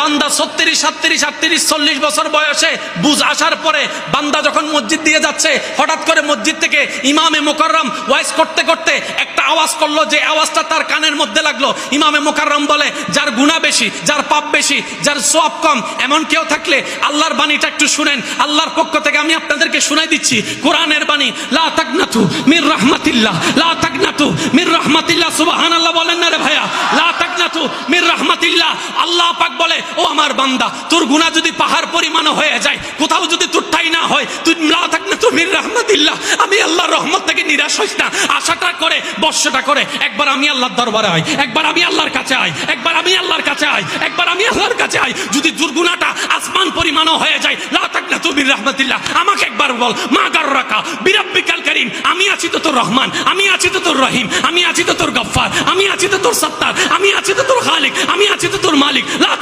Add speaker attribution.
Speaker 1: বান্দা 36, 37, 38, 40 বছর বয়সে বুঝ আসার পরে বান্দা যখন মসজিদ দিয়ে যাচ্ছে, হঠাৎ করে মসজিদ থেকে ইমামে মুকাররম ওয়াইজ করতে করতে একটা আওয়াজ করলো, যে আওয়াজটা তার কানের মধ্যে লাগলো। ইমামে মুকাররম বলে, যার গুনাহ বেশি, যার পাপ বেশি, যার সওয়াব কম, এমন কেউ থাকলে আল্লাহর বাণীটা একটু শুনেন। আল্লাহর পক্ষ থেকে আমি আপনাদেরকে শুনাই দিচ্ছি কোরআনের বাণী, লা তাকনাতু মির রাহমাতিল্লাহ, লা তাকনাতু মির রাহমাতিল্লাহ। সুবহানাল্লাহ বলেন না রে ভাইয়া? লা তাকনাতু মির রাহমাতিল্লাহ। আল্লাহ পাক বলে, ও আমার বান্দা, তোর গুনাহ যদি পাহাড় পরিমাণ হয়ে যায়, কোথাও যদি তোর ঠাঁই না হয়, তুই লা তাকনাতু মির রাহমাতিল্লাহ, আমি আল্লাহর রহমত থেকে নিরাশ হইস না। আশাটা করে, বর্ষটা করে, একবার আমি আল্লাহর দরবারে আই, একবার আমি আল্লাহর কাছে আই, একবার আমি আল্লাহর কাছে আই, একবার আমি আল্লাহর কাছে আই। যদি দুর্গুণাটা আসমান পরিমাণও হয়ে যায়, লা তাকনাতু মির রাহমাতিল্লাহ, আমাকে একবার বল, মা গাররাকা বিরাব্বিকাল কারীম, আমি আছি তো তোর রহমান, আমি আছি তো তোর রহিম, আমি আছি তো তোর গফফার, আমি আছি তো তোর সত্তার, আমি আছি তো তোর খালিক, আমি আছি তো তোর মালিক। লা